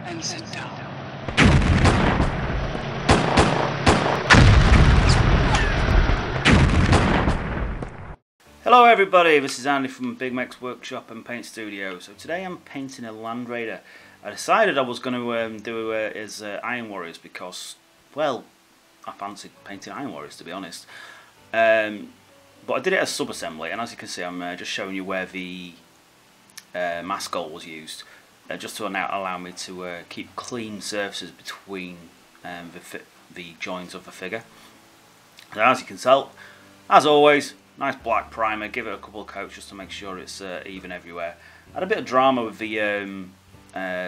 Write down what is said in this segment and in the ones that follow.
and sit down. Hello everybody, this is Andy from Bigmeks Workshop and Paint Studio. So today I'm painting a Landraider. I decided I was going to do as Iron Warriors because, well, I fancied painting Iron Warriors, to be honest. But I did it as sub-assembly, and as you can see I'm just showing you where the mask gold was used, just to allow me to keep clean surfaces between the joints of the figure. So as you can tell, as always, nice black primer, give it a couple of coats just to make sure it's even everywhere. I had a bit of drama with the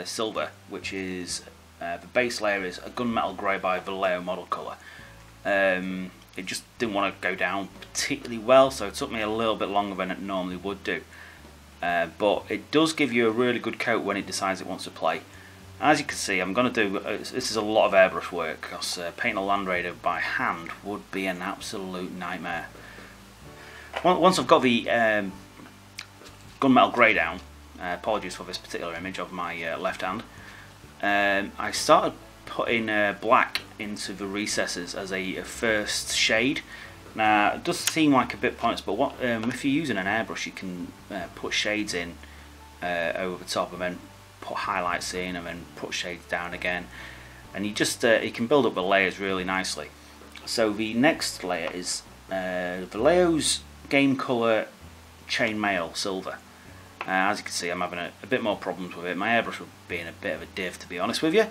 silver, which is the base layer is a gunmetal grey by Vallejo model colour. It just didn't want to go down particularly well, so it took me a little bit longer than it normally would do. But it does give you a really good coat when it decides it wants to play. As you can see, I'm going to do, this is a lot of airbrush work, because painting a Landraider by hand would be an absolute nightmare. Once I've got the gunmetal grey down, apologies for this particular image of my left hand, I started putting black into the recesses as a first shade. Now it does seem like a bit pointless, but if you're using an airbrush, you can put shades in over the top and then put highlights in and then put shades down again, and you can build up the layers really nicely. So the next layer is Vallejo's Game Colour Chainmail Silver. As you can see, I'm having a bit more problems with it. My airbrush was being a bit of a div, to be honest with you,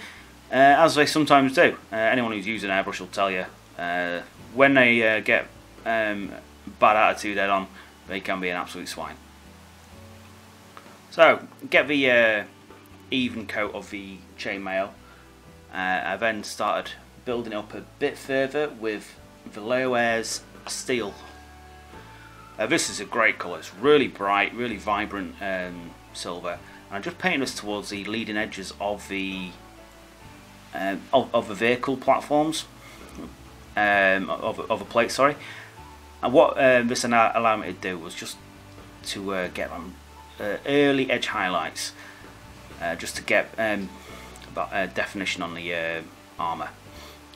as they sometimes do. Anyone who's used an airbrush will tell you when they get bad attitude head on, they can be an absolute swine. So get the even coat of the chainmail. I then started building up a bit further with Vallejo's Steel. This is a great colour. It's really bright, really vibrant silver. And I'm just painting this towards the leading edges of the vehicle platforms, of a plate. Sorry. And what this allowed me to do was just to get early edge highlights, just to get definition on the armour.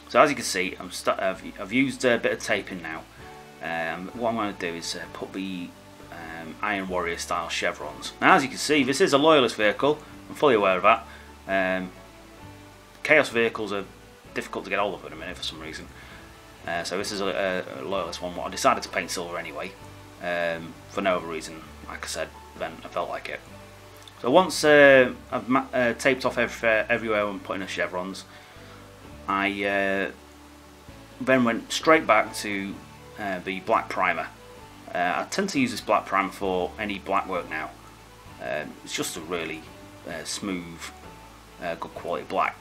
So as you can see, I've used a bit of taping now. What I'm going to do is put the Iron Warrior style chevrons. Now as you can see, this is a loyalist vehicle, I'm fully aware of that. Chaos vehicles are difficult to get hold of at a minute for some reason. So this is a loyalist one. I decided to paint silver anyway, for no other reason, like I said, then I felt like it. So once I've taped off everywhere I'm putting the chevrons, I then went straight back to the black primer. I tend to use this black primer for any black work now. It's just a really smooth, good quality black.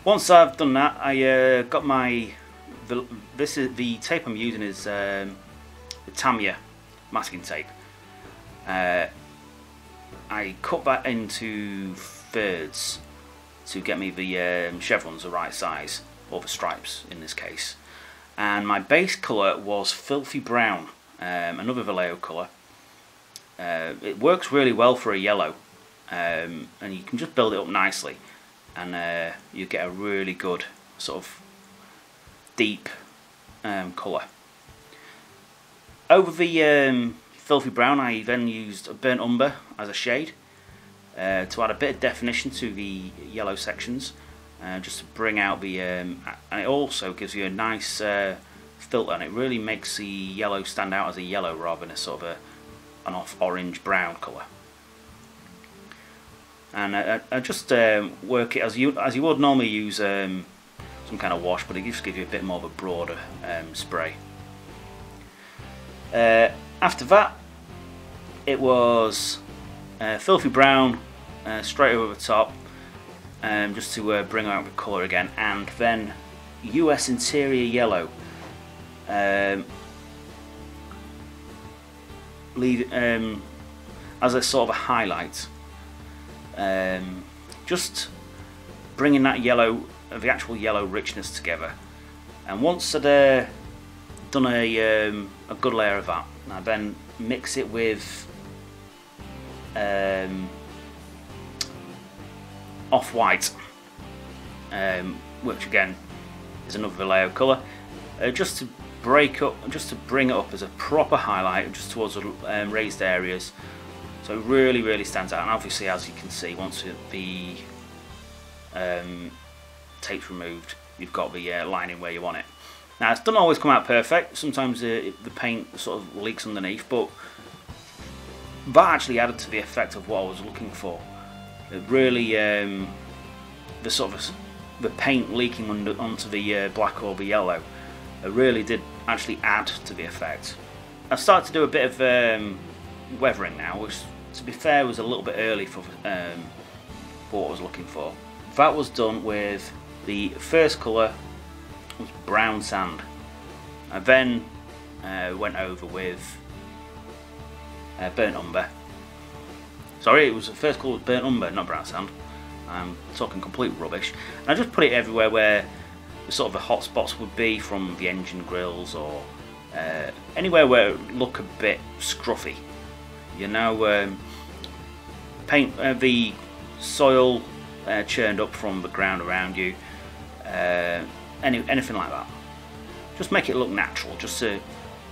Once I've done that, I got my the tape I'm using is the Tamiya masking tape. I cut that into thirds to get me the chevrons the right size, or the stripes in this case. And my base colour was Filthy Brown, another Vallejo colour. It works really well for a yellow, and you can just build it up nicely, and you get a really good sort of deep colour. Over the Filthy Brown, I then used a Burnt Umber as a shade to add a bit of definition to the yellow sections, just to bring out the and it also gives you a nice filter, and it really makes the yellow stand out as a yellow rather than a sort of an off orange brown colour. And I just work it as you would normally use some kind of wash, but it just gives you a bit more of a broader spray. After that, it was Filthy Brown straight over the top, just to bring out the colour again, and then US Interior Yellow, as a sort of a highlight, just bringing that yellow, the actual yellow richness together. And once I'd done a good layer of that, I then mix it with off-white, which again is another Vallejo colour, just to bring it up as a proper highlight just towards the raised areas, so it really stands out. And obviously, as you can see, once the tape's removed, you've got the lining where you want it. Now, it doesn't always come out perfect. Sometimes the paint sort of leaks underneath, but that actually added to the effect of what I was looking for. It really, the paint leaking onto the black or the yellow, it really did actually add to the effect. I've started to do a bit of weathering now, which, to be fair, was a little bit early for what I was looking for. That was done with the first colour was brown sand. I then went over with burnt umber. Sorry, it was the first colour was burnt umber, not brown sand. I'm talking complete rubbish. And I just put it everywhere where the sort of the hot spots would be, from the engine grills or anywhere where it would look a bit scruffy. You know, paint the soil churned up from the ground around you. Anything like that. Just make it look natural, just to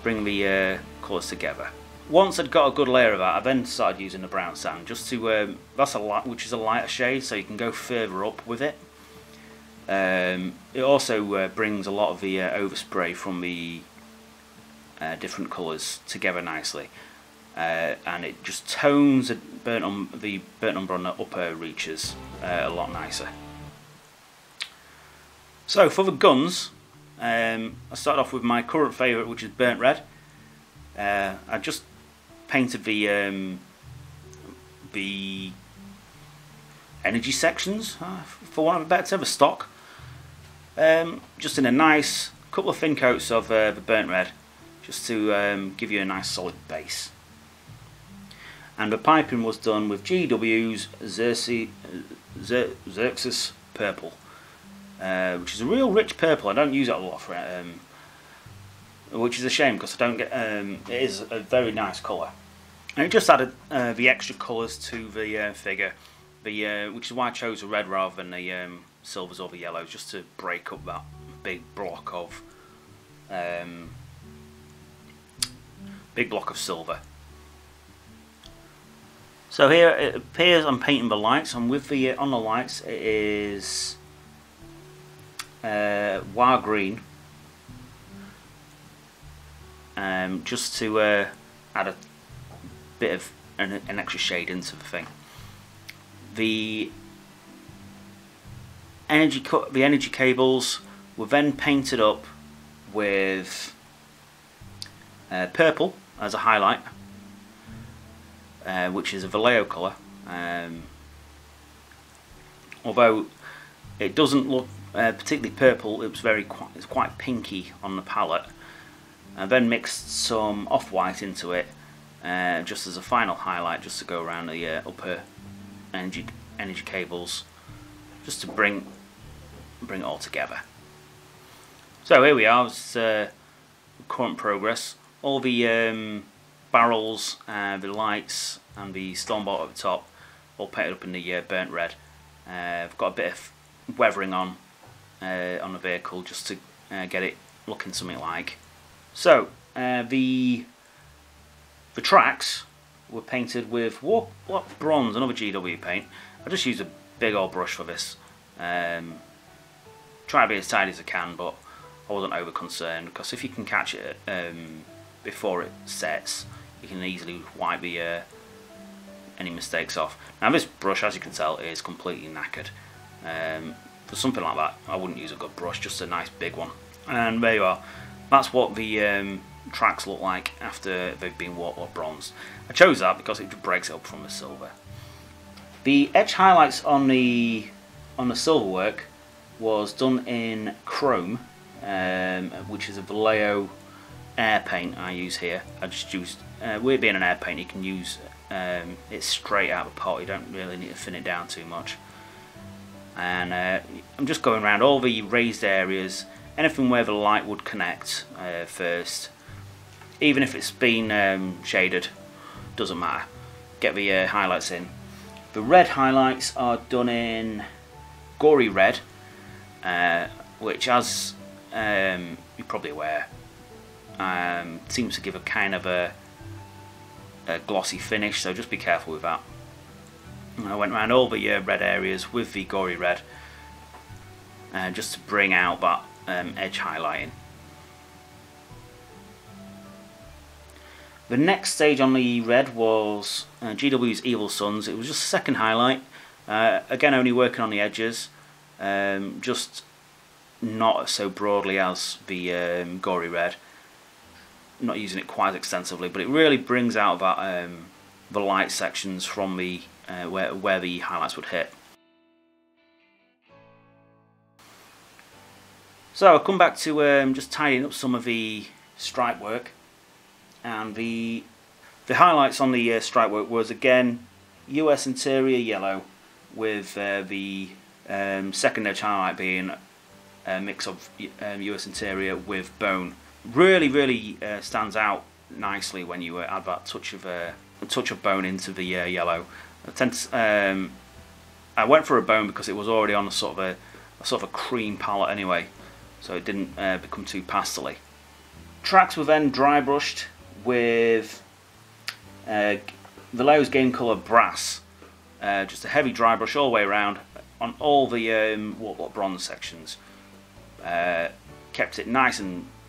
bring the colours together. Once I'd got a good layer of that, I then started using the brown sand, just to which is a lighter shade, so you can go further up with it. It also brings a lot of the overspray from the different colours together nicely, and it just tones the burnt umber on the upper reaches a lot nicer. So for the guns, I started off with my current favourite, which is burnt red. I just painted the energy sections, for want of a better term, the stock, just in a nice couple of thin coats of the burnt red, just to give you a nice solid base. And the piping was done with GW's Xerxes purple. Which is a real rich purple. I don't use it a lot for it, which is a shame, because I don't get. It is a very nice colour, and it just added the extra colours to the figure. Which is why I chose the red rather than the silvers or the yellows, just to break up that big block of silver. So here it appears I'm painting the lights, and with the on the lights it is wild green, just to add a bit of an extra shade into the thing. The energy cables were then painted up with purple as a highlight, which is a Vallejo colour, although it doesn't look particularly purple. It's quite pinky on the palette. I then mixed some off-white into it, just as a final highlight, just to go around the upper energy cables, just to bring it all together. So here we are. It's current progress. All the barrels, the lights, and the stormbolt at the top, all painted up in the burnt red. I've got a bit of weathering on the vehicle, just to get it looking something like. So the tracks were painted with what bronze, another GW paint. I just used a big old brush for this. Try to be as tidy as I can, but I wasn't over concerned, because if you can catch it before it sets, you can easily wipe the any mistakes off. Now this brush, as you can tell, is completely knackered. For something like that, I wouldn't use a good brush, just a nice big one. And there you are. That's what the tracks look like after they've been warped or bronzed. I chose that because it breaks it up from the silver. The edge highlights on the silver work was done in chrome, which is a Vallejo air paint I use here. I just used, with it being an air paint, you can use it straight out of the pot. You don't really need to thin it down too much. And I'm just going around all the raised areas, anything where the light would connect first. Even if it's been shaded, doesn't matter. Get the highlights in. The red highlights are done in gory red, which, as you're probably aware, seems to give a kind of a glossy finish, so just be careful with that. And I went around all the red areas with the gory red, just to bring out that edge highlighting. The next stage on the red was GW's Evil Sons. It was just a second highlight, again only working on the edges, just not so broadly as the gory red, not using it quite as extensively, but it really brings out that the light sections from the where the highlights would hit. So I'll come back to just tidying up some of the stripe work. And the highlights on the stripe work was again US interior yellow, with the second edge highlight being a mix of US interior with bone. Really stands out nicely when you add that touch of bone into the yellow. I went for a bone because it was already on a sort of a cream palette anyway, so it didn't become too pastely. Tracks were then dry brushed with Vallejo's Game Colour Brass, just a heavy dry brush all the way around on all the Wartlock bronze sections. Kept it nice amount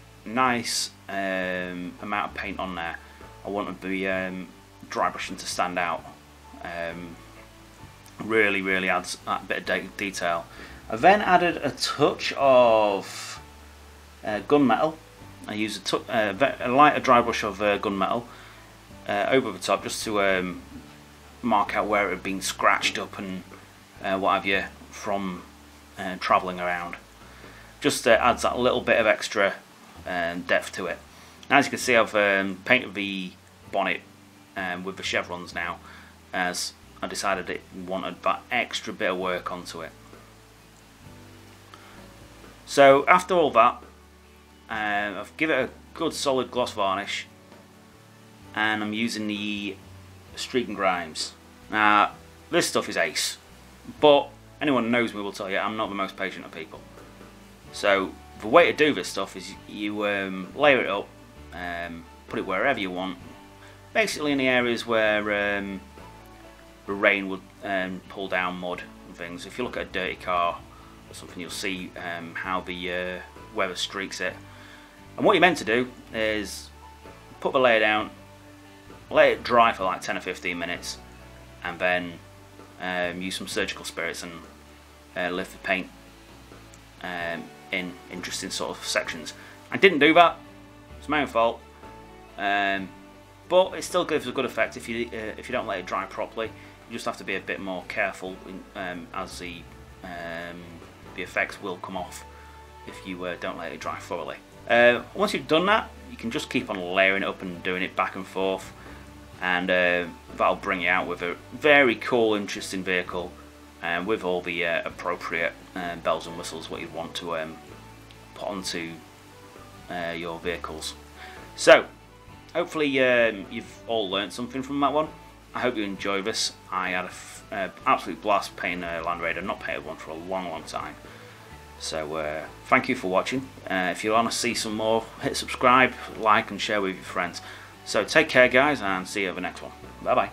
of paint on there. I wanted the dry brushing to stand out. Really adds that bit of detail. I then added a touch of gunmetal. I used a lighter dry brush of gunmetal over the top, just to mark out where it had been scratched up and what have you from travelling around. Just adds that little bit of extra depth to it. And as you can see, I've painted the bonnet with the chevrons now, as I decided it wanted that extra bit of work onto it. So after all that, I've given it a good solid gloss varnish, and I'm using the Streak and Grimes. Now this stuff is ace, but anyone who knows me will tell you I'm not the most patient of people. So the way to do this stuff is you layer it up, put it wherever you want, basically in the areas where the rain would pull down mud and things. If you look at a dirty car or something, you'll see how the weather streaks it. And what you're meant to do is put the layer down, let it dry for like 10 or 15 minutes, and then use some surgical spirits and lift the paint in interesting sort of sections. I didn't do that, it's my own fault, but it still gives a good effect if you don't let it dry properly. You just have to be a bit more careful as the effects will come off if you don't let it dry thoroughly. Once you've done that, you can just keep on layering it up and doing it back and forth, and that'll bring you out with a very cool, interesting vehicle, with all the appropriate bells and whistles what you'd want to put onto your vehicles. So hopefully you've all learned something from that one. I hope you enjoy this. I had an absolute blast painting a Landraider. Not painted one for a long time. So thank you for watching. If you want to see some more, hit subscribe, like and share with your friends. So take care guys, and see you at the next one. Bye bye.